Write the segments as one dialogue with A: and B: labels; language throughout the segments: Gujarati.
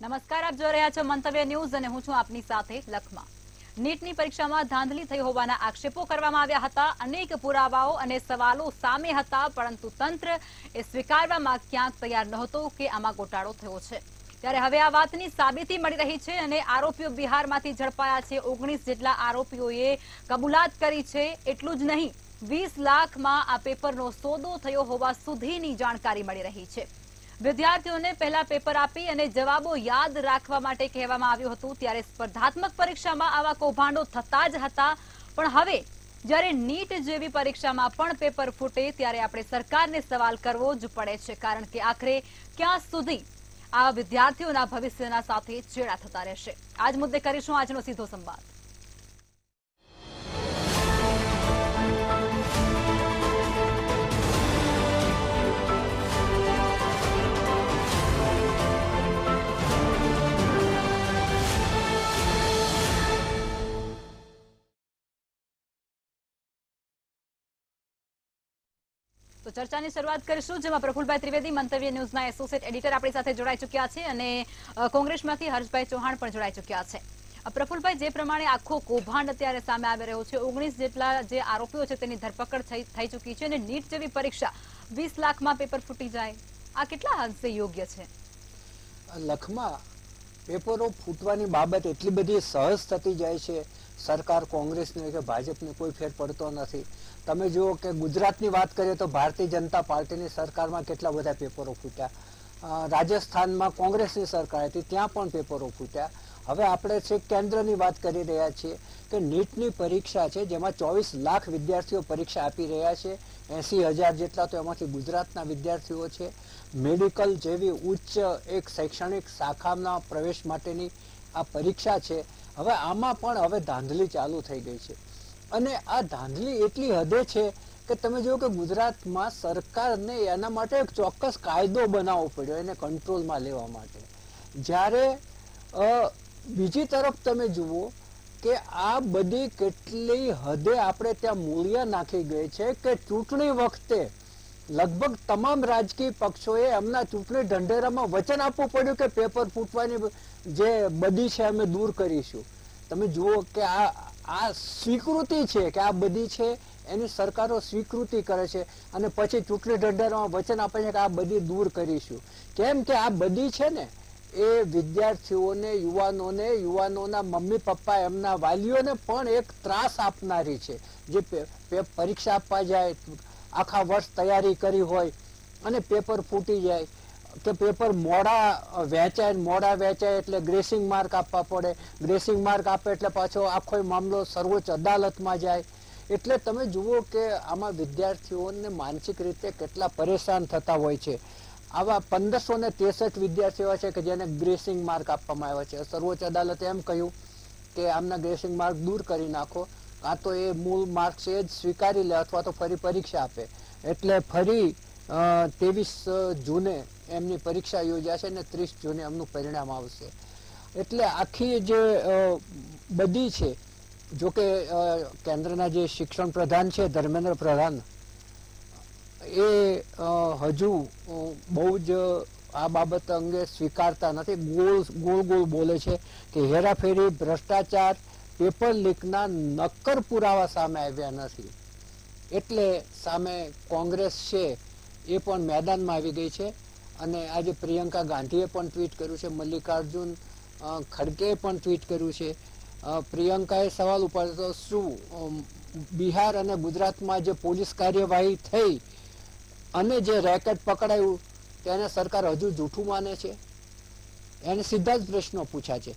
A: નમસ્કાર, આપ જોઈ રહ્યા છો મંતવ્ય ન્યૂઝ અને હું છું આપની સાથે લખમા। નીટની પરીક્ષામાં ધાંધલી થઈ હોવાના આક્ષેપો કરવામાં આવ્યા હતા। અનેક પુરાવાઓ અને સવાલો સામે હતા, પરંતુ તંત્ર એ સ્વીકારવામાં ક્યાંક તૈયાર નહોતું કે આમાં ગોટાળો થયો છે। ત્યારે હવે આ વાતની સાબિતી મળી રહી છે અને આરોપીઓ બિહારમાંથી ઝડપાયા છે। 19 જેટલા આરોપીઓએ કબૂલાત કરી છે। એટલું જ નહીં, 20 લાખમાં આ પેપરનો સોદો થયો હોવા સુધીની જાણકારી મળી રહી છે। વિદ્યાર્થીઓને પહેલા પેપર આપી અને જવાબો યાદ રાખવા માટે કહેવામાં આવ્યું હતું। ત્યારે સ્પર્ધાત્મક પરીક્ષામાં આવા કૌભાંડો થતા જ હતા, પણ હવે જ્યારે નીટ જેવી પરીક્ષામાં પણ પેપર ફૂટે ત્યારે આપણે સરકારને સવાલ કરવો જ પડે છે, કારણ કે આખરે ક્યાં સુધી આ વિદ્યાર્થીઓના ભવિષ્યના સાથે ચેડા થતા રહેશે। આજ મુદ્દે કરીશું આજનો સીધો સંવાદ। તો ચર્ચાની શરૂઆત કરીશું, જેમાં પ્રફુલભાઈ ત્રિવેદી મંતવ્ય ન્યૂઝના એસોસિએટ એડિટર આપણી સાથે જોડાઈ ચૂક્યા છે અને કોંગ્રેસમાંથી હર્ષભાઈ ચૌહાણ પણ જોડાઈ ચૂક્યા છે। પ્રફુલભાઈ, જે પ્રમાણે આખો કૌભાંડ અત્યારે સામે આવી રહ્યો છે, 19 જેટલા જે આરોપીઓ છે તેની ધરપકડ થઈ ચૂકી છે અને નીટ જેવી પરીક્ષા 20 લાખમાં પેપર ફૂટી જાય, આ કેટલા અંશે યોગ્ય છે?
B: લખમાં પેપરો ફૂટવાની બાબત એટલી બધી સહજ થતી જાય છે, સરકાર કોંગ્રેસને કે ભાજપને કોઈ ફેર પડતો નથી। તમે જુઓ કે ગુજરાતની વાત કરીએ તો ભારતીય જનતા પાર્ટીની સરકારમાં કેટલા બધા પેપરો ફૂટ્યા। રાજસ્થાનમાં કોંગ્રેસની સરકાર હતી, ત્યાં પણ પેપરો ફૂટ્યા। હવે આપણે છેક કેન્દ્રની વાત કરી રહ્યા છીએ કે નીટની પરીક્ષા છે, જેમાં 24 લાખ વિદ્યાર્થીઓ પરીક્ષા આપી રહ્યા છે। 80,000 જેટલા તો એમાંથી ગુજરાતના વિદ્યાર્થીઓ છે। મેડિકલ જેવી ઉચ્ચ એક શૈક્ષણિક શાખાના પ્રવેશ માટેની આ પરીક્ષા છે। હવે આમાં પણ હવે ધાંધલી ચાલુ થઈ ગઈ છે અને આ ધાંધલી એટલી હદે છે કે તમે જુઓ કે ગુજરાતમાં સરકારને એના માટે એક ચોક્કસ કાયદો બનાવવો પડ્યો એને કંટ્રોલમાં લેવા માટે। જ્યારે બીજી તરફ તમે જુઓ કે આ બધી કેટલી હદે આપણે ત્યાં મૂળિયા નાખી ગઈ છે કે ચૂંટણી વખતે લગભગ તમામ રાજકીય પક્ષોએ એમના ચૂંટણી ઢંઢેરામાં વચન આપવું પડ્યું કે પેપર ફૂટવાની જે બદી છે અમે દૂર કરીશું। તમે જુઓ કે આ સ્વીકૃતિ છે કે આ બધી છે એની સરકારો સ્વીકૃતિ કરે છે અને પછી ચૂંટણી ઢંઢેરામાં વચન આપે છે કે આ બધી દૂર કરીશું। કેમ કે આ બધી છે ને એ વિદ્યાર્થીઓને, યુવાનોના મમ્મી પપ્પા, એમના વાલીઓને પણ એક ત્રાસ આપનારી છે। જે પરીક્ષા આપવા જાય, આખા વર્ષ તૈયારી કરી હોય અને પેપર ફૂટી જાય કે પેપર મોડા વેચાય એટલે ગ્રેસિંગ માર્ક આપવા પડે। ગ્રેસિંગ માર્ક આપે એટલે પાછો આખો મામલો સર્વોચ્ચ અદાલતમાં જાય। એટલે તમે જુઓ કે આમાં વિદ્યાર્થીઓને માનસિક રીતે કેટલા પરેશાન થતા હોય છે। આવા 1563 વિદ્યાર્થીઓ છે કે જેને ગ્રેસિંગ માર્ક આપવામાં આવ્યા છે। સર્વોચ્ચ અદાલતે એમ કહ્યું કે આમના ગ્રેસિંગ માર્ક દૂર કરી નાખો, કાં તો એ મૂળ માર્ક છે એ જ સ્વીકારી લે અથવા તો ફરી પરીક્ષા આપે। એટલે ફરી 23 જૂને એમની પરીક્ષા યોજાશે અને 30 જૂને એમનું પરિણામ આવશે। એટલે આખી જે બધી છે, જોકે કેન્દ્રના જે શિક્ષણ પ્રધાન છે ધર્મેન્દ્ર પ્રધાન, એ હજુ બહુ જ આ બાબત અંગે સ્વીકારતા નથી। ગોળ બોલે છે કે હેરાફેરી, ભ્રષ્ટાચાર, પેપર લીકના નક્કર પુરાવા સામે આવ્યા નથી। એટલે સામે કોંગ્રેસ છે એ પણ મેદાનમાં આવી ગઈ છે અને આજે પ્રિયંકા ગાંધીએ પણ ટ્વીટ કર્યું છે, મલ્લિકાર્જુન ખડગેએ પણ ટ્વીટ કર્યું છે। પ્રિયંકાએ સવાલ ઉપાડ્યો, શું બિહાર અને ગુજરાતમાં જે પોલીસ કાર્યવાહી થઈ અને જે રેકેટ પકડાયું તેને સરકાર હજુ જૂઠું માને છે? એને સીધા જ પ્રશ્નો પૂછ્યા છે।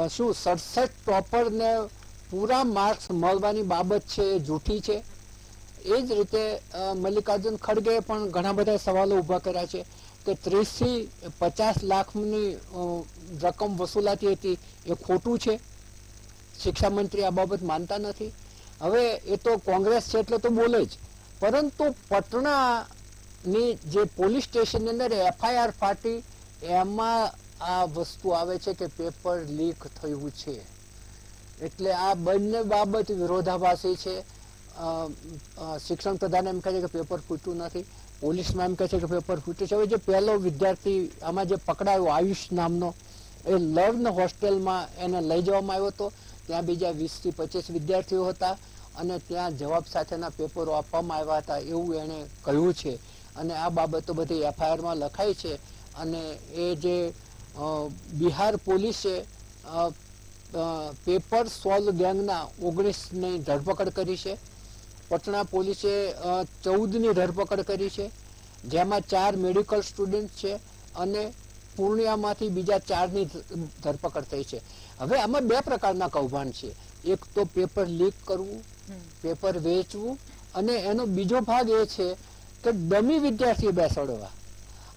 B: શું 67 ટોપરને પૂરા માર્ક્સ મળવાની બાબત છે એ જૂઠી છે? એ જ રીતે મલ્લિકાર્જુન ખડગેએ પણ ઘણા બધા સવાલો ઊભા કર્યા છે કે 30 થી 50 લાખની રકમ વસૂલાતી હતી એ ખોટું છે। શિક્ષા મંત્રી આ બાબત માનતા નથી। હવે એ તો કોંગ્રેસ છે એટલે તો બોલે જ, પરંતુ પટણાની જે પોલીસ સ્ટેશનની અંદર FIR ફાટી એમાં આ વસ્તુ આવે છે કે પેપર લીક થયું છે। એટલે આ બંને બાબત વિરોધાભાસી છે। શિક્ષણ પ્રધાન એમ કહે છે કે પેપર ફૂટ્યું નથી, પોલીસમાં એમ કહે છે કે પેપર ફૂટ્યું છે। હવે જે પહેલો વિદ્યાર્થી આમાં જે પકડાયો આયુષ નામનો, એ લર્ન હોસ્ટેલમાં એને લઈ જવામાં આવ્યો હતો. ત્યાં બીજા 20 થી 25 વિદ્યાર્થીઓ હતા અને ત્યાં જવાબ સાથેના પેપરો આપવામાં આવ્યા હતા એવું એણે કહ્યું છે. અને આ બાબતો બધી એફઆઈઆરમાં લખાઈ છે. અને એ જે બિહાર પોલીસે પેપર સોલ્વ ગેંગના 19ની ધરપકડ કરી છે. પટણા પોલીસે 14ની ધરપકડ કરી છે, જેમાં 4 મેડિકલ સ્ટુડન્ટ છે અને પૂર્ણિયામાંથી બીજા 4ની ધરપકડ થઈ છે. હવે આમાં 2 પ્રકારના કૌભાંડ છે. એક તો પેપર લીક કરવું, પેપર વેચવું, અને એનો બીજો ભાગ એ છે કે ડમી વિદ્યાર્થીઓ બેસાડવા.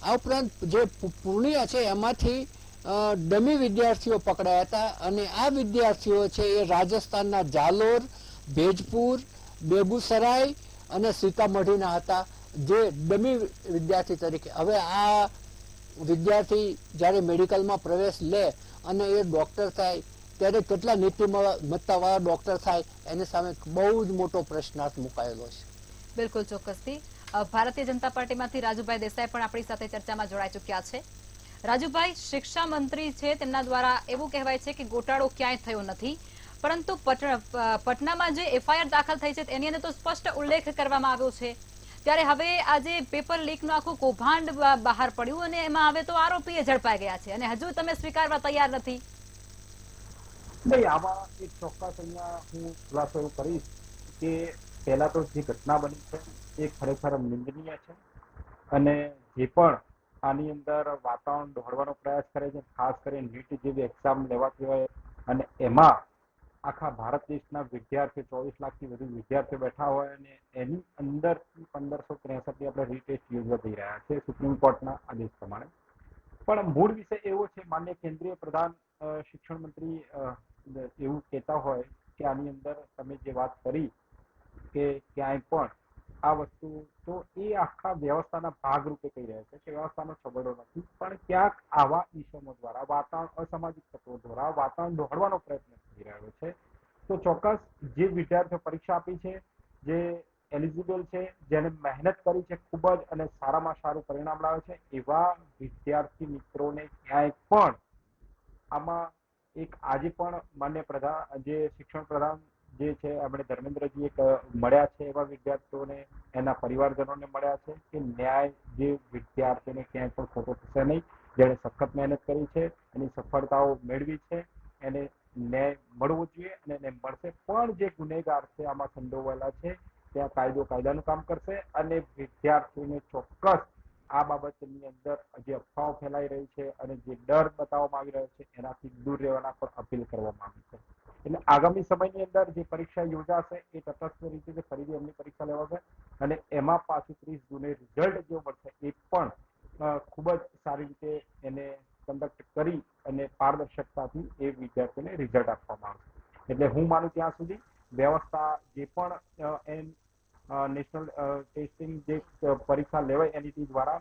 B: આ ઉપરાંત જે પૂર્ણિયા છે એમાંથી ડમી વિદ્યાર્થીઓ પકડાયા હતા અને આ વિદ્યાર્થીઓ છે એ રાજસ્થાનના જાલોર, ભેજપુર, બેગુસરાય અને સીતામઢીના હતા, જે ડમી વિદ્યાર્થી તરીકે. હવે આ વિદ્યાર્થી જ્યારે મેડિકલમાં પ્રવેશ લે અને એ ડોક્ટર થાય ત્યારે કેટલા નીતિમત્તાવાળા ડોક્ટર થાય એની સામે બહુ જ મોટો પ્રશ્નાર્થ મુકાયેલો છે.
A: બિલકુલ, ચોક્કસથી. ભારતીય જનતા પાર્ટીમાંથી રાજુભાઈ દેસાઈ પણ આપણી સાથે ચર્ચામાં જોડાઈ ચૂક્યા છે. રાજુભાઈ, શિક્ષા મંત્રી છે તેમના દ્વારા એવું કહેવાય છે કે ગોટાળો ક્યાંય થયો નથી, પરંતુ પટનામાં જે એફઆઈઆર દાખલ થઈ છે એની અંદર તો સ્પષ્ટ ઉલ્લેખ કરવામાં આવ્યો છે. ત્યારે હવે આજે પેપર લીકનું આખું કૌભાંડ બહાર પડ્યું અને એમાં હવે તો આરોપીએ ઝડપાઈ ગયા છે અને હજુ તમે સ્વીકારવા તૈયાર નથી.
C: નહીં, આમાં એક ચોક્કસ અહીંયા હું ખુલાસો એવું કરીશ કે પહેલા તો જે ઘટના બની છે એ ખરેખર નિંદનીય છે અને જે પણ આની અંદર વાતાવરણ દોડવાનો પ્રયાસ કરે છે, ખાસ કરીને નીટ જેવી એક્ઝામ લેવાતી હોય અને એમાં આખા ભારત દેશના વિદ્યાર્થીઓ 24 લાખથી વધુ વિદ્યાર્થીઓ બેઠા હોય અને એની અંદર 1563 આપણે રીટેસ્ટ યોજવા જઈ રહ્યા છે સુપ્રીમ કોર્ટના આદેશ પ્રમાણે. પણ મૂળ વિષય એવો છે, માન્ય કેન્દ્રીય પ્રધાન શિક્ષણ મંત્રી એવું કહેતા હોય કે આની અંદર તમે જે વાત કરી કે ક્યાંય પણ આ વસ્તુ, તો એ આખા વ્યવસ્થાના ભાગરૂપે કહી રહ્યા છે કે વ્યવસ્થાનો છબડો નથી, પણ ક્યાંક આવા ઇસમો દ્વારા વાતાવરણ, અસામાજિક તત્વો દ્વારા વાતાવરણ દોડવાનો પ્રયત્ન થઈ રહ્યો છે. તો ચોક્કસ જે વિદ્યાર્થીઓ પરીક્ષા આપી છે, જે એલિજિબલ છે, જેને મહેનત કરી છે ખૂબ જ અને સારામાં સારું પરિણામ લાવે છે, એવા વિદ્યાર્થી મિત્રોને ક્યાંય પણ આમાં એક આજે પણ માન્ય પ્રધાન જે શિક્ષણ પ્રધાન જે છે આપણે ધર્મેન્દ્રજી મળ્યા છે એવા વિદ્યાર્થીઓને, એના પરિવારજનોને મળ્યા છે કે ન્યાય જે વિદ્યાર્થીઓને ક્યાંય પણ ખોટો થશે નહીં. જેણે સખત મહેનત કરી છે, એની સફળતાઓ મેળવી છે, એને ન્યાય મળવો જોઈએ અને એને મળશે. પણ જે ગુનેગાર છે આમાં સંડોવાયેલા છે ત્યાં કાયદો કાયદાનું કામ કરશે અને વિદ્યાર્થીઓને ચોક્કસ આ બાબતની અંદર જે અફવાઓ ફેલાઈ રહી છે અને જે ડર બતાવવામાં આવી રહ્યો છે એનાથી દૂર રહેવાના પણ અપીલ કરવામાં આવી છે. એટલે આગામી સમયની અંદર જે પરીક્ષા યોજાશે એ તટસ્થ રીતે ફરીથી એમની પરીક્ષા લેવાશે અને એમાં પાછું 30 જૂને રિઝલ્ટ જે મળશે એ પણ ખૂબ જ સારી રીતે એને કન્ડક્ટ કરી અને પારદર્શકતાથી એ વિદ્યાર્થીઓને રિઝલ્ટ આપવામાં આવશે. એટલે હું માનું ત્યાં સુધી વ્યવસ્થા જે પણ નેશનલ ટેસ્ટિંગ જે પરીક્ષા લેવાય એનઈટી દ્વારા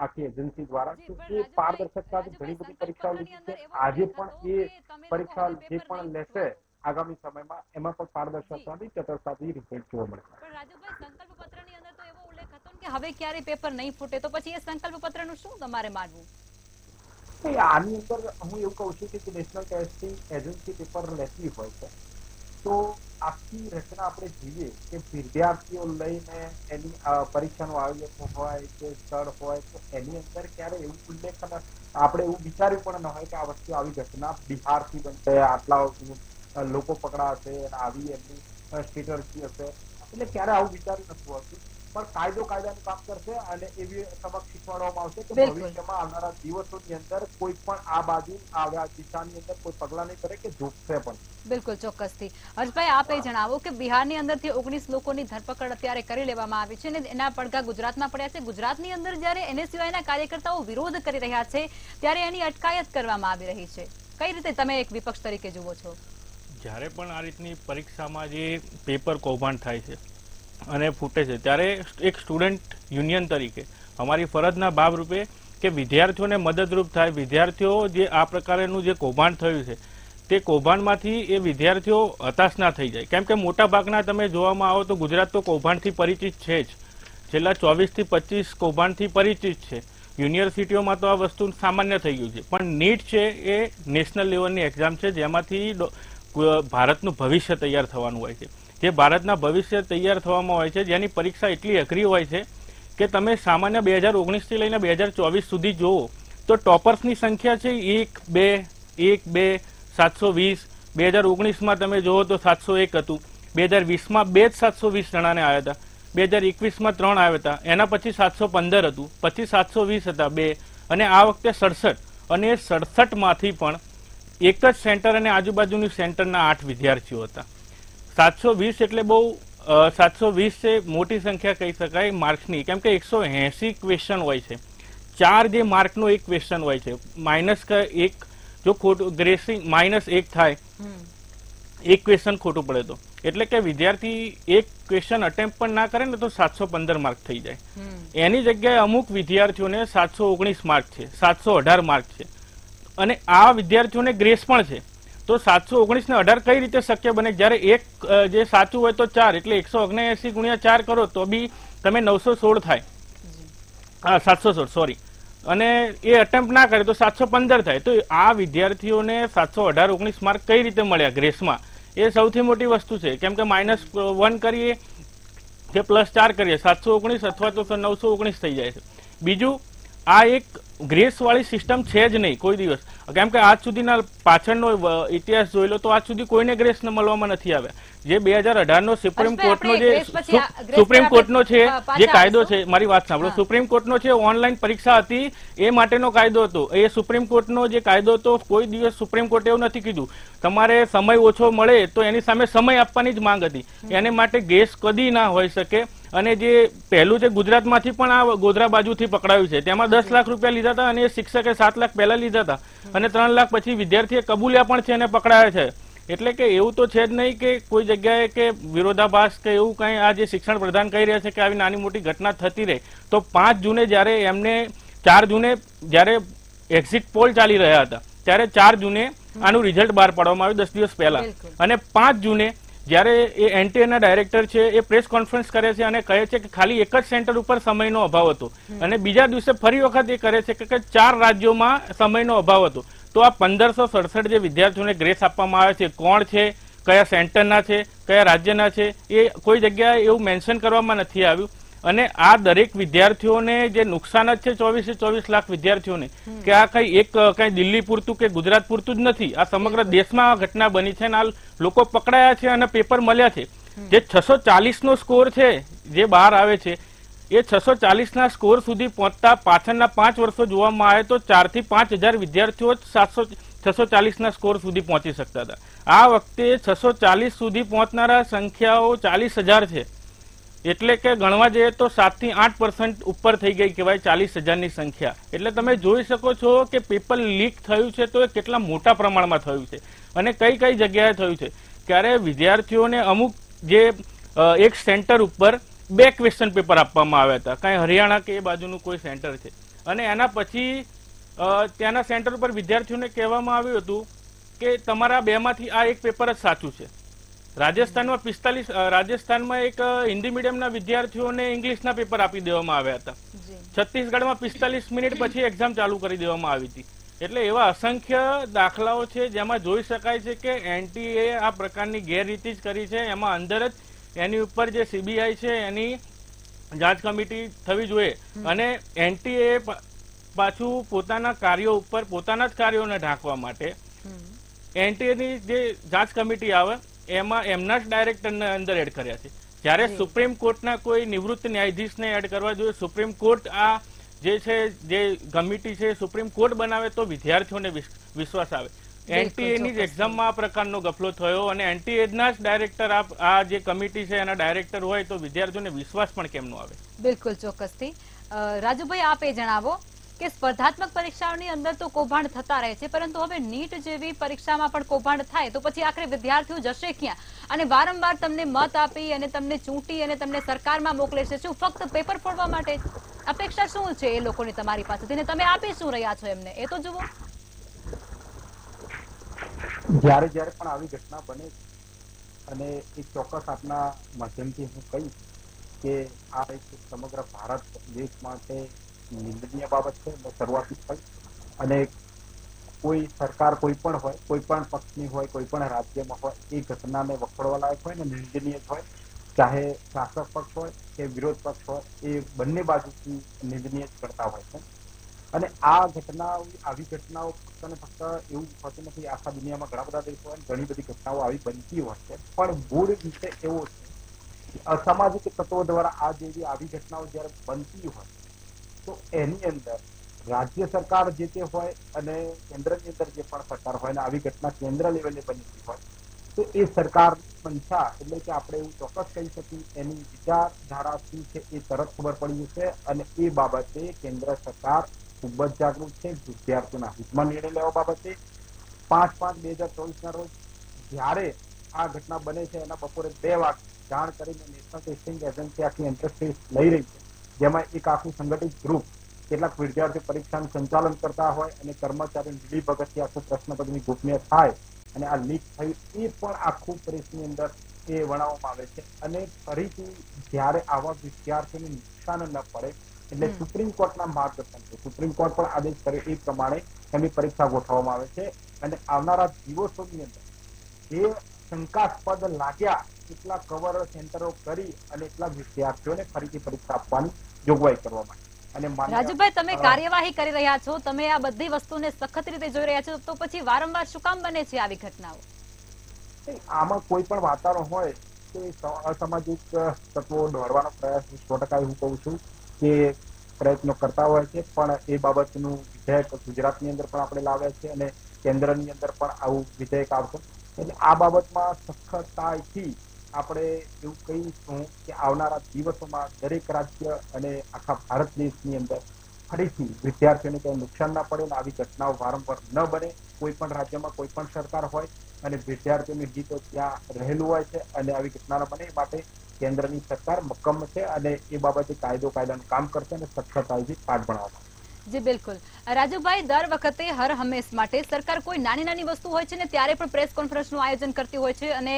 C: આખી એજન્સી દ્વારા એ પારદર્શકતાથી ઘણી બધી પરીક્ષાઓ લીધી છે. આજે પણ એ પરીક્ષા જે પણ લેશે આગામી સમયમાં એમાં પણ પારદર્શકતાથી તટસ્થતાથી રિઝલ્ટ જોવા મળશે.
A: પણ રાજુભાઈ, સંકલ્પ પત્રની અંદર તો એવો ઉલ્લેખ હતો કે હવે ક્યારે પેપર નહીં ફૂટે, તો પછી એ સંકલ્પ પત્રનું શું તમારે માનવું?
C: આની અંદર હું એવું કહું છું કે નેશનલ ટેસ્ટિંગ એજન્સી પેપર લેતી હોય છે તો આખી રચના આપણે જોઈએ કે વિદ્યાર્થીઓ લઈને એની પરીક્ષાનું આયોજન હોય કે સ્થળ હોય તો એની અંદર ક્યારે એવું ઉલ્લેખ આપણે એવું વિચાર્યું પણ ન હોય કે આ વસ્તુ આવી ઘટના બિહારથી બનશે, આટલા લોકો પકડાશે અને આવી એમની સ્ટેટર્સી હશે, એટલે ક્યારે આવું વિચાર્યું નથી હોતું. પણ કાયદો કાયદાનું કામ કરશે અને એવી સબક શીખવાડવામાં આવશે કે ભવિષ્યમાં આવનારા દિવસોની અંદર કોઈ પણ આ બાજુ આ દિશાની અંદર કોઈ પગલા નહીં કરે કે ઝૂકશે પણ.
A: બિલકુલ, ચોક્કસથી. હર્ષભાઈ, આપે જણાવો કે બિહારની અંદરથી 19 લોકોની ધરપકડ અત્યારે કરી લેવામાં આવી છે અને એના પડઘા ગુજરાતમાં પડ્યા છે. ગુજરાતની અંદર જ્યારે એનએસયુઆઈના કાર્યકર્તાઓ વિરોધ કરી રહ્યા છે ત્યારે એની અટકાયત કરવામાં આવી રહી છે. કઈ રીતે તમે એક વિપક્ષ તરીકે જુઓ છો?
D: જ્યારે પણ આ રીતની પરીક્ષામાં જે પેપર કૌભાંડ થાય છે અને ફૂટે છે ત્યારે એક સ્ટુડન્ટ યુનિયન તરીકે અમારી ફરજના ભાગરૂપે કે વિદ્યાર્થીઓને મદદરૂપ થાય, વિદ્યાર્થીઓ જે આ પ્રકારનું જે કૌભાંડ થયું છે તે કૌભાંડમાંથી એ વિદ્યાર્થીઓ હતાશ ના થઈ જાય. કેમ કે મોટા ભાગના તમે જોવામાં આવો તો ગુજરાત તો કૌભાંડથી પરિચિત છે જ, છેલ્લા 24 થી 25 કૌભાંડથી પરિચિત છે. યુનિવર્સિટીઓમાં તો આ વસ્તુ સામાન્ય થઈ ગયું છે, પણ નીટ છે એ નેશનલ લેવલની એક્ઝામ છે, જેમાંથી ભારતનું ભવિષ્ય તૈયાર થવાનું હોય છે. જે ભારતના ભવિષ્ય તૈયાર થવામાં હોય છે, જેની પરીક્ષા એટલી અઘરી હોય છે કે તમે સામાન્ય 2019થી લઈને 2024 સુધી જુઓ તો ટોપર્સની સંખ્યા છે 1, 2, 1, 2, 720. 2019માં તમે જુઓ તો 701 હતું, 2020માં 2 જ 720 જણાને આવ્યા હતા, 2021માં 3 આવ્યા હતા, એના પછી 715 હતું, પછી 720 હતા 2, અને આ વખતે 67. અને એ 67માંથી પણ એક જ સેન્ટર અને આજુબાજુની સેન્ટરના 8 વિદ્યાર્થીઓ હતા. 720 એટલે બહુ 720 છે મોટી સંખ્યા કહી શકાય માર્ક્સની, કેમ કે 180 ક્વેશ્ચન હોય છે, 4 જે માર્કનો એક ક્વેશ્ચન હોય છે, -1 જો ખોટું ગ્રેસિંગ -1 થાય, એક ક્વેશ્ચન ખોટું પડે તો, એટલે કે વિદ્યાર્થી એક ક્વેશ્ચન અટેમ્પ્ટ પણ ના કરે ને તો 715 માર્ક થઈ જાય. એની જગ્યાએ અમુક વિદ્યાર્થીઓને 719 માર્ક છે, 718 માર્ક છે, અને આ વિદ્યાર્થીઓને ગ્રેસ પણ છે. તો 719 ને 18 કઈ રીતે શક્ય બને? જ્યારે એક જે સાચું હોય તો 4, એટલે 179 ગુણ્યા 4 કરો તો બી તમે 916 થાય, 716 સોરી, અને એ અટેમ્પ્ટ ના કરે તો 715 થાય. તો આ વિદ્યાર્થીઓને 718, 19 માર્ક કઈ રીતે મળ્યા ગ્રેસમાં? એ સૌથી મોટી વસ્તુ છે, કેમ કે -1 કરીએ કે +4 કરીએ 719 અથવા તો 919 થઈ જાય છે. બીજું, આ એક ગ્રેસ વાળી સિસ્ટમ છે જ નહીં કોઈ દિવસ, કેમ કે આજ સુધીના પાછળનો ઇતિહાસ જોઈ લો તો આજ સુધી કોઈને ગ્રેસ મળવામાં નથી આવ્યા. જે 2018નો સુપ્રીમ કોર્ટનો છે જે કાયદો છે, મારી વાત સાંભળો, સુપ્રીમ કોર્ટનો છે ઓનલાઈન પરીક્ષા હતી એ માટેનો કાયદો હતો. એ સુપ્રીમ કોર્ટનો જે કાયદો હતો, કોઈ દિવસ સુપ્રીમ કોર્ટે એવું નથી કીધું તમારે સમય ઓછો મળે તો એની સામે સમય આપવાની જ માંગ હતી. એને માટે ગ્રેસ કદી ના હોઈ શકે. અને જે પહેલું છે ગુજરાતમાંથી પણ આ ગોધરા બાજુથી પકડાયું છે, તેમાં 10 લાખ રૂપિયા લીધા હતા, અને શિક્ષકે 7 લાખ પહેલા લીધા હતા, અને 3 લાખ પછી વિદ્યાર્થીએ કબૂલ્યા પણ છે અને પકડાયા છે. એટલે કે એવું તો છે જ નહીં કે કોઈ જગ્યાએ કે વિરોધાભાસ કે એવું કંઈ આ જે શિક્ષણ પ્રધાન કહી રહ્યા છે કે આવી નાની મોટી ઘટના થતી રહે. તો 5 જૂને જ્યારે એમને 4 જૂને જ્યારે એક્ઝિટ પોલ ચાલી રહ્યા હતા ત્યારે 4 જૂને આનું રિઝલ્ટ બહાર પાડવામાં આવ્યું 10 દિવસ પહેલા, અને 5 જૂને જ્યારે એ એનટીએના ડાયરેક્ટર છે એ પ્રેસ કોન્ફરન્સ કરે છે અને કહે છે કે ખાલી એક જ સેન્ટર ઉપર સમયનો અભાવ હતો, અને બીજા દિવસે ફરી વખત એ કરે છે કે 4 રાજ્યોમાં સમયનો અભાવ હતો. તો આ 1567 જે વિદ્યાર્થીઓને ગ્રેસ આપવામાં આવે છે, કોણ છે, કયા સેન્ટરના છે, કયા રાજ્યના છે, એ કોઈ જગ્યાએ એવું મેન્શન કરવામાં નથી આવ્યું. અને આ દરેક વિદ્યાર્થીઓને જે નુકસાન જ છે 24 લાખ વિદ્યાર્થીઓને, કે આ કઈ દિલ્હી પૂરતું કે ગુજરાત પૂરતું જ નથી, આ સમગ્ર દેશમાં આ ઘટના બની છે, અને આ લોકો પકડાયા છે અને પેપર મળ્યા છે. જે 640નો સ્કોર છે જે બહાર આવે છે, એ 640ના સ્કોર સુધી પહોંચતા પાછળના 5 વર્ષો જોવામાં આવે તો 4 થી 5 હજાર વિદ્યાર્થીઓ 640ના સ્કોર સુધી પહોંચી શકતા હતા. આ વખતે 640 સુધી પહોંચનારા સંખ્યાઓ 40,000 છે, એટલે કે ગણવા જઈએ તો 7 થી 8% ઉપર થઈ ગઈ કહેવાય 40,000ની સંખ્યા. એટલે તમે જોઈ શકો છો કે પેપર લીક થયું છે તો એ કેટલા મોટા પ્રમાણમાં થયું છે અને કઈ કઈ જગ્યાએ થયું છે. ત્યારે વિદ્યાર્થીઓને અમુક જે એક સેન્ટર ઉપર 2 ક્વેશ્ચન પેપર આપવામાં આવ્યા હતા, કાંઈ હરિયાણા કે એ બાજુનું કોઈ સેન્ટર છે, અને એના પછી ત્યાંના સેન્ટર ઉપર વિદ્યાર્થીઓને કહેવામાં આવ્યું હતું કે તમારા 2માંથી આ એક પેપર જ સાચું છે. રાજસ્થાનમાં એક હિન્દી મીડિયમના વિદ્યાર્થીઓને ઇંગ્લિશના પેપર આપી દેવામાં આવ્યા હતા. છત્તીસગઢમાં 45 મિનિટ પછી એક્ઝામ ચાલુ કરી દેવામાં આવી હતી. એટલે એવા અસંખ્ય દાખલાઓ છે જેમાં જોઈ શકાય છે કે એનટીએ આ પ્રકારની ગેરરીતિ જ કરી છે. એમાં અંદર જ એની ઉપર જે સીબીઆઈ છે એની જાંચ કમિટી થવી જોઈએ, અને એનટીએ પાછું પોતાના કાર્યો ઉપર પોતાના જ કાર્યોને ઢાંકવા માટે એનટીએની જે જાંચ કમિટી આવે એમાં એમના જ ડાયરેક્ટરને અંદર એડ કર્યા છે. જ્યારે સુપ્રીમ કોર્ટના કોઈ નિવૃત્ત ન્યાયાધીશને એડ કરવા જોઈએ. સુપ્રીમ કોર્ટ આ જે છે જે કમિટી છે સુપ્રીમ કોર્ટ બનાવે તો વિદ્યાર્થીઓને વિશ્વાસ આવે. એનટીએની જ એક્ઝામમાં આ પ્રકારનો ગફલો થયો, અને એનટીએના જ ડાયરેક્ટર આ જે કમિટી છે એના ડાયરેક્ટર હોય તો વિદ્યાર્થીઓને વિશ્વાસ પણ કેમ ન આવે?
A: બિલકુલ ચોક્કસથી. રાજુભાઈ, આપ એ જણાવો કે સ્પર્ધાત્મક પરીક્ષાઓની અંદર તો કૌભાંડ થતા રહે છે, પરંતુ હવે નીટ જેવી પરીક્ષામાં પણ કૌભાંડ થાય તો પછી આખરે વિદ્યાર્થીઓ જશે ક્યાં? અને વારંવાર તમને મત આપી અને તમને ચૂંટી અને તમને સરકારમાં મોકલે છે, શું ફક્ત પેપર ફોડવા માટે? અપેક્ષા શું છે એ લોકોની તમારી પાસેથી, અને તમે આપી શું રહ્યા છો એમને એ તો જુઓ.
C: જ્યારે પણ આવી ઘટના બને અને એક ચોક્કસ આપના માધ્યમથી હું કહીશ કે આ એક સમગ્ર ભારત દેશ માટે નિંદનીય બાબત છે. મેં શરૂઆતથી જ કહ્યું. અને કોઈ સરકાર કોઈ પણ હોય, કોઈ પણ પક્ષની હોય, કોઈ પણ રાજ્યમાં હોય, એ ઘટનાને વખોડવા લાયક હોય ને નિંદનીય જ હોય. ચાહે શાસક પક્ષ હોય કે વિરોધ પક્ષ હોય, એ બંને બાજુથી નિંદનીય જ કરતા હોય છે. અને આ ઘટનાઓ, આવી ઘટનાઓ ફક્ત ને ફક્ત એવું હોતું નથી. આખા દુનિયામાં ઘણા બધા દેશો હોય, ઘણી બધી ઘટનાઓ આવી બનતી હોય છે. પણ મૂળ વિષય એવો છે કે અસામાજિક તત્વો દ્વારા આ જેવી આવી ઘટનાઓ જ્યારે બનતી હોય તો એની અંદર રાજ્ય સરકાર જે તે હોય અને કેન્દ્રની અંદર જે પણ સરકાર હોય ને આવી ઘટના કેન્દ્ર લેવલે બનતી હોય તો એ સરકારની મંશા, એટલે કે આપણે એવું ચોક્કસ કહી શકીએ એની વિચારધારા શું છે એ તરત ખબર પડી જશે. અને એ બાબતે કેન્દ્ર સરકાર ખૂબ જ જાગૃત છે. વિદ્યાર્થીઓના હિતમાં નિર્ણય લેવા બાબતે 5/5/2024 ના રોજ જ્યારે આ ઘટના બને છે એના બપોરે 2 વાગે જાણ કરીને નેશનલ ટેસ્ટિંગ એજન્સી આખી એન્ટ્રન્સ લઈ રહી છે, જેમાં એક આખું સંગઠિત ગ્રુપ કેટલાક વિદ્યાર્થી પરીક્ષાનું સંચાલન કરતા હોય અને કર્મચારી મિલી ભગતથી આખું પ્રશ્નપત્રની ગોપનીય થાય અને આ લીક થયું એ પણ આખું પ્રેસની અંદર એ વણાવવામાં આવે છે. અને ફરીથી જ્યારે આવા વિદ્યાર્થીઓને નુકસાન ન પડે એટલે સુપ્રીમ કોર્ટના માર્ગદર્શન છે, સુપ્રીમ કોર્ટ પણ આદેશ કરે એ પ્રમાણે એમની પરીક્ષા ગોઠવવામાં આવે છે. અને આવનારા દિવસોની અંદર જે શંકાસ્પદ લાગ્યા એટલા કવર સેન્ટરો કરી અને એટલા વિદ્યાર્થીઓને ફરીથી પરીક્ષા આપવાની જોગવાઈ કરવામાં આવી. અને
A: રાજુભાઈ, તમે કાર્યવાહી કરી રહ્યા છો, તમે આ બધી વસ્તુને સખત રીતે જોઈ રહ્યા છો, તો પછી વારંવાર શું કામ બને છે આવી ઘટનાઓ?
C: આમાં કોઈ પણ વાતાવરણ હોય તો અસામાજિક તત્વો દોડવાનો પ્રયાસ 100% હું કહું છું કે પ્રયત્નો કરતા હોય છે. પણ એ બાબતનું વિધેયક ગુજરાતની અંદર પણ આપણે લાવ્યા છે અને કેન્દ્રની અંદર પણ આવું વિધેયક આવશે. એટલે આ બાબતમાં સખતાઈથી આપણે એવું કહીશું કે આવનારા દિવસોમાં દરેક રાજ્ય અને આખા ભારત દેશની અંદર ફરીથી વિદ્યાર્થીઓને કંઈ નુકસાન ના પડે અને આવી ઘટનાઓ વારંવાર ન બને. કોઈ પણ રાજ્યમાં કોઈ પણ સરકાર હોય અને વિદ્યાર્થીઓની હિતો ત્યાં રહેલું હોય છે અને આવી ઘટના ન બને એ માટે કેન્દ્રની સરકાર મક્કમ છે અને એ બાબતે કાયદાનું કામ કરશે અને સખતાઈથી પાઠ ભણાવશે.
A: જી બિલકુલ. રાજુભાઈ, દર વખતે હર હંમેશ માટે સરકાર કોઈ નાની નાની વસ્તુ હોય છે ને ત્યારે પણ પ્રેસ કોન્ફરન્સનું આયોજન કરતી હોય છે અને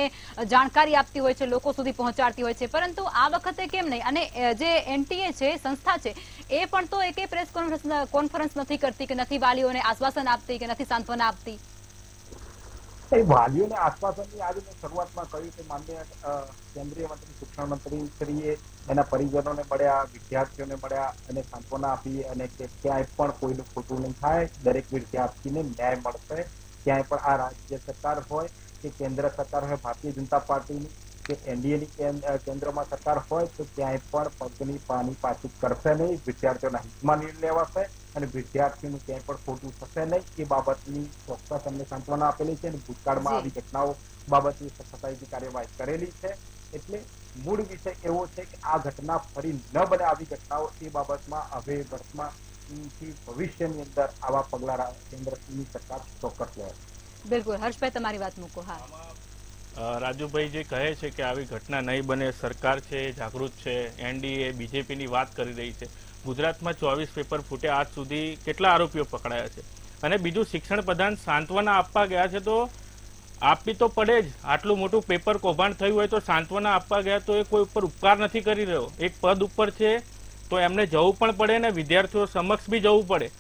A: જાણકારી આપતી હોય છે, લોકો સુધી પહોંચાડતી હોય છે, પરંતુ આ વખતે કેમ નહીં? અને જે એનટીએ છે, સંસ્થા છે, એ પણ તો એકે પ્રેસ કોન્ફરન્સ નથી કરતી કે નથી વાલીઓને આશ્વાસન આપતી કે નથી સાંત્વના આપતી?
C: વાલીઓને આશ્વાસનની આજે મેં શરૂઆતમાં કહ્યું કે માનનીય કેન્દ્રીય મંત્રી, શિક્ષણ મંત્રી શ્રીએ એના પરિજનોને મળ્યા, વિદ્યાર્થીઓને મળ્યા અને સાંત્વના આપી અને કે ક્યાંય પણ કોઈનું ખોટું નહીં થાય, દરેક વિદ્યાર્થીને ન્યાય મળશે. ક્યાંય પણ આ રાજ્ય સરકાર હોય કે કેન્દ્ર સરકાર હોય, ભારતીય જનતા પાર્ટીની કે એનડીએની કેન્દ્રમાં સરકાર હોય તો ક્યાંય પણ પગની પાની પાછી કરશે નહીં. વિદ્યાર્થીઓના હિતમાં નિર્ણય લેવાશે અને વિદ્યાર્થીઓનું ક્યાંય પણ ખોટું થશે નહીં. એ બાબતની ચોક્કસ અમને સાંત્વના આપેલી છે અને ભૂતકાળમાં આવી ઘટનાઓ બાબતની સખતાઈથી કાર્યવાહી કરેલી છે. એટલે મૂળ વિષય એવો છે કે આ ઘટના ફરી ન બને. આવી ઘટનાઓ એ બાબતમાં હવે વર્તમાનથી ભવિષ્યની અંદર આવા પગલા કેન્દ્રની સરકાર ચોક્કસ લે.
A: બિલકુલ. હર્ષભાઈ, તમારી વાત મૂકો. હા,
D: રાજુભાઈ જે કહે છે કે આવી ઘટના નહીં બને, સરકાર છે જાગૃત છે, એનડીએ બીજેપીની વાત કરી રહી છે. ગુજરાતમાં 24 પેપર ફૂટ્યા, આજ સુધી કેટલા આરોપીઓ પકડાયા છે? અને બીજું, શિક્ષણ પ્રધાન સાંત્વના આપવા ગયા છે તો આપવી તો પડે જ. આટલું મોટું પેપર કૌભાંડ થયું હોય તો સાંત્વના આપવા ગયા તો એ કોઈ ઉપર ઉપકાર નથી કરી રહ્યો. એક પદ ઉપર છે તો એમને જવું પણ પડે ને વિદ્યાર્થીઓ સમક્ષ બી જવું પડે.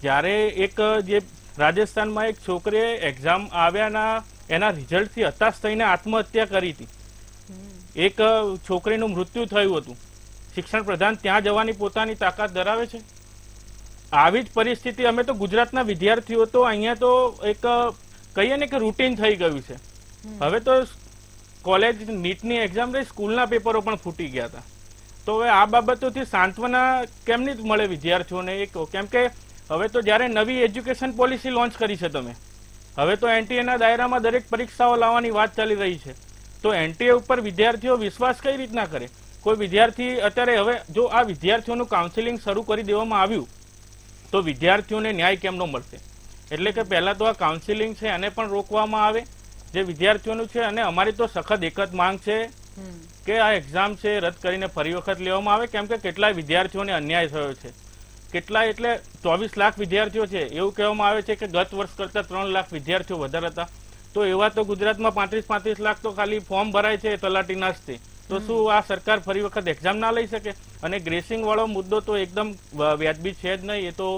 D: જ્યારે એક જે રાજસ્થાનમાં એક છોકરીએ એક્ઝામ આવ્યાના એના રિઝલ્ટથી હતાશ થઈને આત્મહત્યા કરી હતી, એક છોકરીનું મૃત્યુ થયું હતું, શિક્ષણ પ્રધાન ત્યાં જવાની પોતાની તાકાત ધરાવે છે? આવી જ પરિસ્થિતિ અમે તો ગુજરાતના વિદ્યાર્થીઓ તો અહીંયા તો એક કહીએ ને કે રૂટીન થઈ ગયું છે. હવે તો કોલેજ નીટની એક્ઝામ રહી, સ્કૂલના પેપરો પણ ફૂટી ગયા હતા. તો હવે આ બાબતોથી સાંત્વના કેમની મળે વિદ્યાર્થીઓને? કેમ કે હવે તો જ્યારે નવી એજ્યુકેશન પોલિસી લોન્ચ કરી છે તમે, હવે તો એનટીએના દાયરામાં દરેક પરીક્ષાઓ લાવવાની વાત ચાલી રહી છે. તો એનટીએ ઉપર વિદ્યાર્થીઓ વિશ્વાસ કઈ રીતના કરે? કોઈ વિદ્યાર્થી અત્યારે હવે જો આ વિદ્યાર્થીઓનું કાઉન્સિલિંગ શરૂ કરી દેવામાં આવ્યું તો વિદ્યાર્થીઓને ન્યાય કેમ ન મળશે? એટલે કે પહેલાં તો આ કાઉન્સિલિંગ છે એને પણ રોકવામાં આવે જે વિદ્યાર્થીઓનું છે. અને અમારી તો સખત એક જ માંગ છે કે આ એક્ઝામ છે રદ કરીને ફરી વખત લેવામાં આવે. કેમ કે કેટલાય વિદ્યાર્થીઓને અન્યાય થયો છે. કેટલાય એટલે 24 લાખ વિદ્યાર્થીઓ છે. એવું કહેવામાં આવે છે કે ગત વર્ષ કરતાં 3 લાખ વિદ્યાર્થીઓ વધારે હતા. તો એવા તો ગુજરાતમાં 35 લાખ તો ખાલી ફોર્મ ભરાય છે તલાટીના હસ્તે. તો શું આ સરકાર ફરી વખત એક્ઝામ ના લઈ શકે? અને ગ્રેસિંગ વાળો મુદ્દો તો એકદમ વ્યાજબી છે જ નહીં, એ તો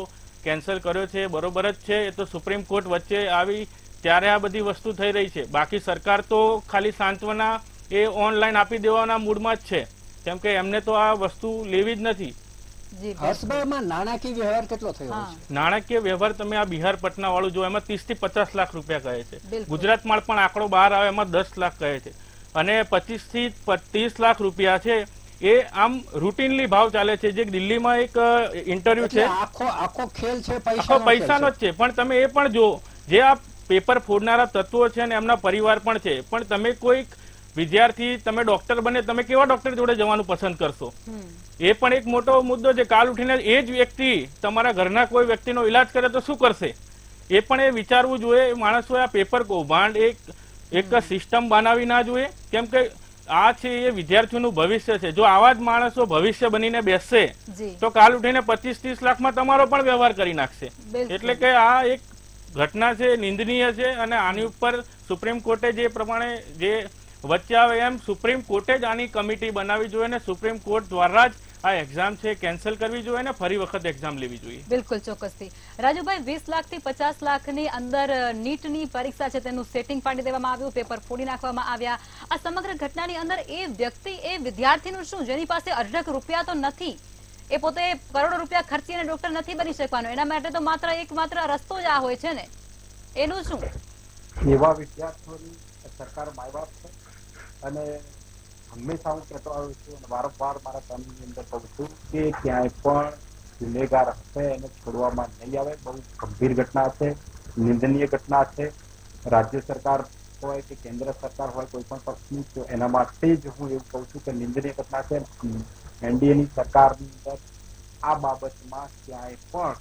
D: કેન્સલ કર્યો છે, બરોબર જ છે. એ તો સુપ્રીમ કોર્ટ વચ્ચે આવી ત્યારે આ બધી વસ્તુ થઈ રહી છે. બાકી સરકાર તો ખાલી સાંત્વના એ ઓનલાઈન આપી દેવાના મૂડમાં જ છે, કેમ કે એમને તો આ વસ્તુ લેવી જ નથી.
A: જી
B: હર્ષભાઈમાં નાણાકીય વ્યવહાર કેટલો થયો
A: હા.
B: છે?
D: નાણાકીય વ્યવહાર તમે આ બિહાર પટના વાળું જો એમાં 30 થી 50 લાખ રૂપિયા કહે છે.
A: બિલકુલ.
D: ગુજરાતમાં પણ આંકડો બહાર આવે એમાં 10 લાખ કહે છે. અને 25 થી 30 લાખ રૂપિયા છે એ આમ રૂટીનલી ભાવ ચાલે છે. જે દિલ્હીમાં એક ઇન્ટરવ્યુ
B: એટલે
D: છે,
B: આખો ખેલ છે,
D: આખો પૈસાનો જ છે. પણ તમે એ પણ જો, જે આ પેપર ફોડનારા તત્વો છે ને એમના પરિવાર પણ છે, પણ તમે કોઈક વિદ્યાર્થી તમે ડોક્ટર બને, તમે કેવા ડોક્ટર જોડે જવાનું પસંદ કરશો? એ પણ એક મોટો મુદ્દો છે. કાલ ઉઠીને એ જ વ્યક્તિ તમારા ઘરના કોઈ વ્યક્તિનો ઈલાજ કરે તો શું કરશે? એ પણ એ વિચારવું જોઈએ. માણસોએ આ પેપર કૌભાંડ એક સિસ્ટમ બનાવી ના જોઈએ, કેમ કે આ છે એ વિદ્યાર્થીઓનું ભવિષ્ય છે. જો આવા જ માણસો ભવિષ્ય બનીને બેસશે
A: જી
D: તો કાલ ઉઠીને 25-30 લાખમાં તમારો પણ વ્યવહાર કરી નાખશે.
A: બિલકુલ.
D: એટલે કે આ એક ઘટના છે, નિંદનીય છે. અને આની ઉપર સુપ્રીમ કોર્ટે જે પ્રમાણે જે વચ્ચે આવે એમ સુપ્રીમ કોર્ટે જ આની કમિટી બનાવવી જોઈએ અને સુપ્રીમ કોર્ટ દ્વારા જ આ એક્ઝામ છે કેન્સલ કરવી જોઈએ અને ફરી વખત એક્ઝામ લેવી જોઈએ.
A: બિલકુલ ચોક્કસથી. રાજુભાઈ, 20 લાખથી 50 લાખની અંદર નીટની પરીક્ષા છે તેનું સેટિંગ પાડી દેવામાં આવ્યું, પેપર ફોડી નાખવામાં આવ્યા. આ સમગ્ર ઘટનાની અંદર એ વ્યક્તિ, એ વિદ્યાર્થીનું શું, જેની પાસે અઢળક રૂપિયા તો નથી, એ પોતે કરોડો રૂપિયા ખર્ચીને ડોક્ટર નથી બની શકવાનો, એના માટે તો માત્ર રસ્તો જ આ હોય છે ને, એનું શું?
C: એવા વિદ્યાર્થીઓની સરકાર માયબાપ છે. અને હંમેશા હું કહેતો આવ્યો છું અને વારંવાર મારા કામની અંદર કહું છું કે ક્યાંય પણ ગુનેગાર હશે એને છોડવામાં નહીં આવે. બહુ ગંભીર ઘટના છે, નિંદનીય ઘટના છે. રાજ્ય સરકાર હોય કે કેન્દ્ર સરકાર હોય, કોઈ પણ પક્ષની, તો એના માટે જ હું એવું કહું છું કે નિંદનીય ઘટના છે. એનડીએની સરકારની અંદર આ બાબતમાં ક્યાંય પણ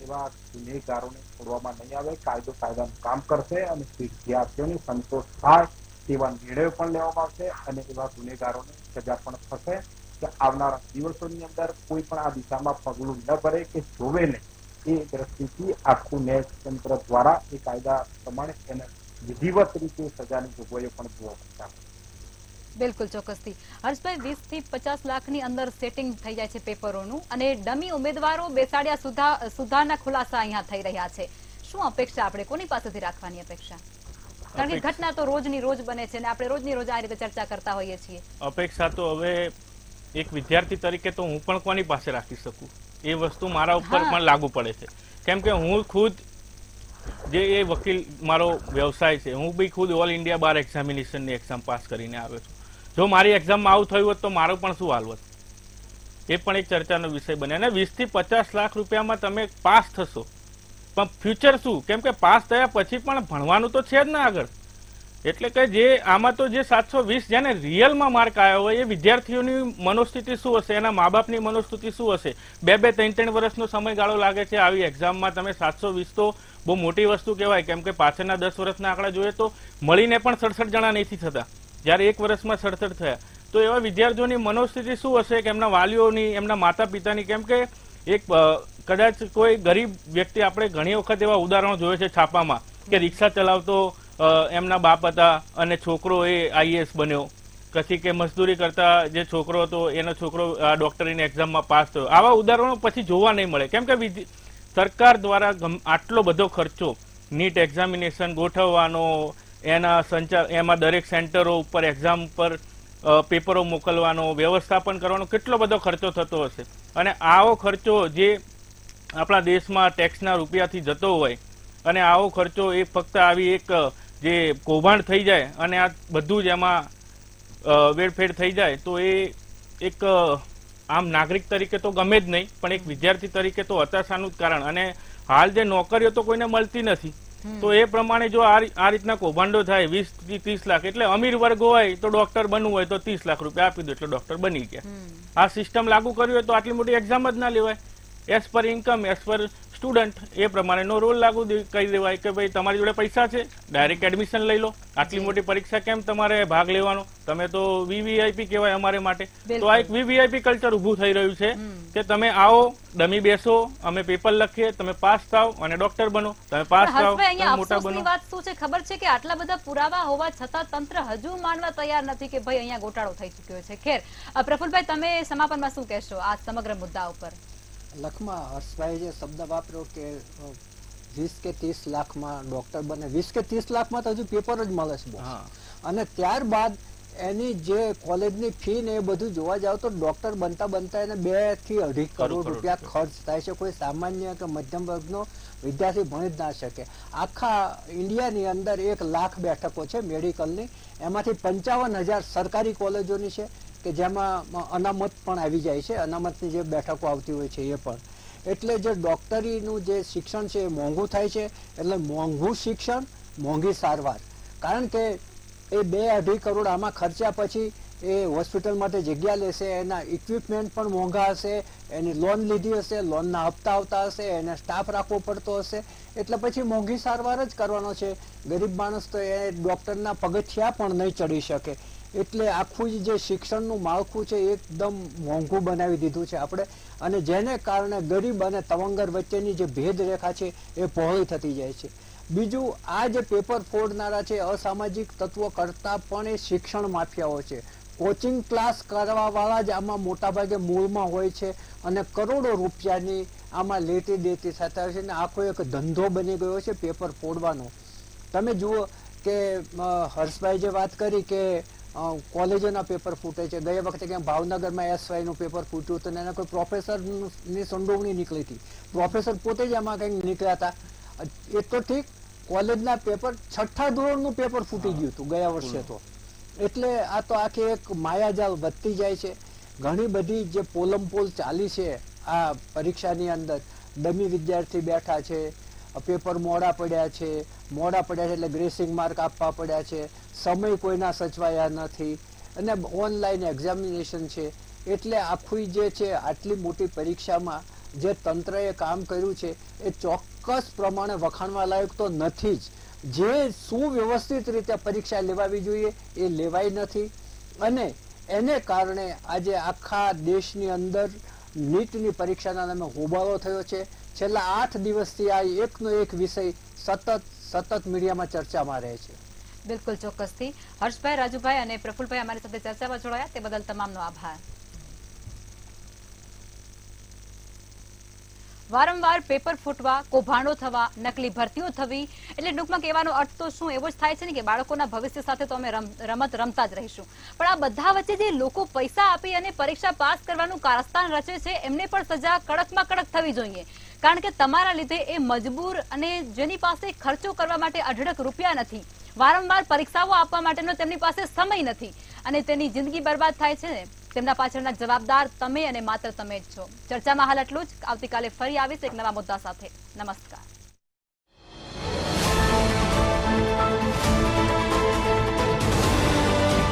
C: એવા ગુનેગારોને છોડવામાં નહીં આવે. કાયદો કાયદાનું કામ કરશે અને વિદ્યાર્થીઓને સંતોષ થાય તેવા નિર્ણયો પણ લેવામાં આવશે અને એવા ગુનેગારોને સજા પણ થશે કે આવનારા દિવસોની અંદર કોઈ પણ આ દિશામાં પગલું ન ભરે કે જોવે નહીં. એ દ્રષ્ટિથી આખું ન્યાયતંત્ર દ્વારા એ કાયદા પ્રમાણે એને વિધિવત રીતે સજાની જોગવાઈઓ પણ જોવા પડશે.
A: બિલકુલ ચોક્કસથી. હર્ષભાઈ, 20 થી 50 લાખની અંદર સેટિંગ થઈ જાય છે પેપરોનું અને ડમી ઉમેદવારો બેસાડ્યા સુધારના ખુલાસા અહીંયા થઈ રહ્યા છે. શું અપેક્ષા આપણે કોની પાસેથી રાખવાની અપેક્ષા? કારણ કે ઘટના તો રોજની રોજ બને છે અને આપણે રોજની રોજ આ રીતે ચર્ચા કરતા હોઈએ છીએ.
D: અપેક્ષા તો હવે એક વિદ્યાર્થી તરીકે તો હું પણ કોની પાસે રાખી શકું? એ વસ્તુ મારા ઉપર પણ લાગુ પડે છે, કેમ કે હું ખુદ જે એ વકીલ મારો વ્યવસાય છે, હું બી ખુદ ઓલ ઇન્ડિયા બાર એક્ઝામિનેશનની એક્ઝામ પાસ કરીને આવ્યો છું. જો મારી એક્ઝામમાં આવું થયું હોત તો મારું પણ શું હાલ હોત? એ પણ એક ચર્ચાનો વિષય બને. અને 20 થી 50 લાખ રૂપિયામાં તમે પાસ થશો, પણ ફ્યુચર શું? કેમ કે પાસ થયા પછી પણ ભણવાનું તો છે જ ને આગળ. એટલે કે જે આમાં તો જે 720 જેને રિયલમાં માર્ક આવ્યા હોય એ વિદ્યાર્થીઓની મનોસ્થિતિ શું હશે, એના મા બાપની મનોસ્થિતિ શું હશે? 2-3 વર્ષનો સમયગાળો લાગે છે આવી એક્ઝામમાં. તમે 720 તો બહુ મોટી વસ્તુ કહેવાય, કેમ કે પાછળના 10 વર્ષના આંકડા જોઈએ તો મળીને પણ 67 જણા નથી થતા, જ્યારે એક વર્ષમાં 67 થયા. તો એવા વિદ્યાર્થીઓની મનોસ્થિતિ શું હશે કે એમના વાલીઓની, એમના માતા પિતાની? કેમ કે એક કદાચ કોઈ ગરીબ વ્યક્તિ, આપણે ઘણી વખત એવા ઉદાહરણો જોયે છે છાપામાં કે રિક્ષા ચલાવતો એમના બાપ હતા અને છોકરો એ આઈએએસ બન્યો, પછી કે મજદૂરી કરતા જે છોકરો હતો એનો છોકરો ડોક્ટરીની એક્ઝામમાં પાસ થયો. આવા ઉદાહરણો પછી જોવા નહીં મળે, કેમ કે સરકાર દ્વારા આટલો બધો ખર્ચો નીટ એક્ઝામિનેશન ગોઠવવાનો, એમાં દરેક સેન્ટરો ઉપર એક્ઝામ પર પેપરો મોકલવાનો, વ્યવસ્થાપન કરવાનો કેટલો બધો ખર્ચો થતો હશે. અને આવો ખર્ચો જે આપણા દેશમાં ટેક્સના રૂપિયાથી જતો હોય અને આવો ખર્ચો એ ફક્ત આવી એક જે કૌભાંડ થઈ જાય અને આ બધું જ એમાં વેડફેડ થઈ જાય તો એ એક આમ નાગરિક તરીકે તો ગમે જ નહીં, પણ એક વિદ્યાર્થી તરીકે તો હતાશાનું જ કારણ. અને હાલ જે નોકરીઓ તો કોઈને મળતી નથી, તો એ પ્રમાણે જો આ રીતના કૌભાંડો થાય 20 થી 30 લાખ, એટલે અમીર વર્ગ હોય તો ડોક્ટર બનવું હોય તો 30 લાખ રૂપિયા આપી દો એટલે ડોક્ટર બની ગયા. આ સિસ્ટમ લાગુ કરવી હોય તો આટલી મોટી એક્ઝામ જ ના લેવાય. As per income, as per student એ પ્રમાણેનો રોલ લાગુ કરી દેવાય કે ભાઈ તમારી જોડે પૈસા છે, ડાયરેક્ટ એડમિશન લઈ લો, આટલી મોટી પરીક્ષા કેમ તમારે ભાગ લેવાનો, તમે તો વીવીઆઈપી કહેવાય અમારે માટે. તો આ એક વીવીઆઈપી કલ્ચર ઉભું થઈ રહ્યું છે કે તમે આવો, ડમી બેસો, અમે પેપર લખીએ, તમે પાસ થાવ અને ડોક્ટર બનો, તમે પાસ થાવ તમે મોટા બનો.
A: વાત શું છે ખબર છે કે આટલા બધા પુરાવા હોવા છતાં તંત્ર હજુ માનવા તૈયાર નથી કે ભાઈ અહીંયા ગોટાળો થઈ ચુક્યો છે. ખેર, પ્રફુલભાઈ, તમે સમાપનમાં શું કહેશો આ સમગ્ર મુદ્દા ઉપર?
B: લખમાં હર્ષભાઈ જે શબ્દ વાપર્યો કે 20 કે 30 લાખમાં ડોક્ટર બને, 20 કે 30 લાખમાં તો હજુ પેપર જ મળે છે બોસ. અને ત્યારબાદ એની જે કોલેજની ફી ને એ બધું જોવા જાવ તો ડોક્ટર બનતા બનતા એને 2 થી 2.5 કરોડ રૂપિયા ખર્ચ થાય છે. કોઈ સામાન્ય કે મધ્યમ વર્ગનો વિદ્યાર્થી ભણી જ ના શકે. આખા ઇન્ડિયાની અંદર 1 લાખ બેઠકો છે મેડિકલની, એમાંથી 55,000 સરકારી કોલેજોની છે કે જેમાં અનામત પણ આવી જાય છે, અનામતની જે બેઠકો આવતી હોય છે એ પણ. એટલે જે ડોક્ટરીનું જે શિક્ષણ છે એ મોંઘું થાય છે. એટલે મોંઘું શિક્ષણ, મોંઘી સારવાર. કારણ કે એ 2-2.5 કરોડ આમાં ખર્ચ્યા પછી એ હોસ્પિટલ માટે જગ્યા લેશે, એના ઇક્વિપમેન્ટ પણ મોંઘા હશે, એની લોન લીધી હશે, લોનના હપ્તા આવતા હશે, એને સ્ટાફ રાખવો પડતો હશે. એટલે પછી મોંઘી સારવાર જ કરવાનો છે. ગરીબ માણસ તો એ ડોક્ટરના પગથિયા પણ નહીં ચડી શકે. એટલે આખું જે શિક્ષણનું માળખું છે એકદમ મોંઘું બનાવી દીધું છે આપણે, અને જેને કારણે ગરીબ અને તવંગર વચ્ચેની જે ભેદરેખા છે એ પહોળી થતી જાય છે. બીજું, આ જે પેપર ફોડનારા છે અસામાજિક તત્વો કરતા પણ એ શિક્ષણ માફિયાઓ છે. કોચિંગ ક્લાસ કરવા વાળા જ આમાં મોટાભાગે મૂળમાં હોય છે અને કરોડો રૂપિયાની આમાં લેતી દેતી થતા હોય છે અને આખો એક ધંધો બની ગયો છે પેપર ફોડવાનો. તમે જુઓ કે હર્ષભાઈ જે વાત કરી કે કોલેજોના પેપર ફૂટે છે. ગયા વખતે ક્યાં ભાવનગરમાં SY નું પેપર ફૂટ્યું હતું, એના કોઈ પ્રોફેસરની સંડોવણી નીકળી હતી. પ્રોફેસર પોતે જ આમાં કંઈક નીકળ્યા હતા. એ તો ઠીક, કોલેજના પેપર 6થા ધોરણનું પેપર ફૂટી ગયું હતું ગયા વર્ષે તો. એટલે આ તો આખી એક માયાજાળ વધતી જાય છે. ઘણી બધી જે પોલમપોલ ચાલી છે આ પરીક્ષાની અંદર, ડમી વિદ્યાર્થી બેઠા છે, પેપર મોડા પડ્યા છે એટલે ગ્રેસિંગ માર્ક આપવા પડ્યા છે, સમય કોઈના સચવાયા નથી, અને ઓનલાઈન એક્ઝામિનેશન છે. એટલે આખું જે છે આટલી મોટી પરીક્ષામાં જે તંત્રએ કામ કર્યું છે એ ચોક્કસ પ્રમાણે વખાણવા લાયક તો નથી જ. જે સુવ્યવસ્થિત રીતે પરીક્ષા લેવાવી જોઈએ એ લેવાઈ નથી, અને એને કારણે આજે આખા દેશની અંદર નીટની પરીક્ષાના નામે હોબાળો થયો છે. છેલ્લા 8 દિવસથી આ એકનો એક વિષય સતત મીડિયામાં ચર્ચામાં રહે છે.
A: બિલકુલ, ચોક્કસથી. હર્ષભાઈ, રાજુભાઈ અને પ્રફુલભાઈ અમારી સાથે ચર્ચામાં જોડાયા તે બદલ તમામનો આભાર. વારંવાર પેપર ફૂટવા, કૌભાંડો થવા, નકલી ભરતીઓ થવી, એટલે ટૂંકમાં કહેવાનો અર્થ તો શું એવો જ થાય છે ને કે બાળકોના ભવિષ્ય સાથે તો અમે રમત રમતા જ રહીશું. પણ આ બધા વચ્ચે જે લોકો પૈસા આપી અને પરીક્ષા પાસ કરવાનું કારસ્તાન રચે છે એમને પણ સજા કડકમાં કડક થવી જોઈએ. કારણ કે તમારા લીધે એ મજબૂર અને જેની પાસે ખર્ચો કરવા માટે અઢળક રૂપિયા નથી, વારંવાર પરીક્ષાઓ આપવા માટેનો તેમની પાસે સમય નથી અને તેની જિંદગી બરબાદ થાય છે ને, તેમના પાછળના જવાબદાર તમે અને માત્ર તમે જ છો. ચર્ચામાં હાલ એટલું જ. આવતીકાલે ફરી આવીશ એક નવા મુદ્દા સાથે. નમસ્કાર.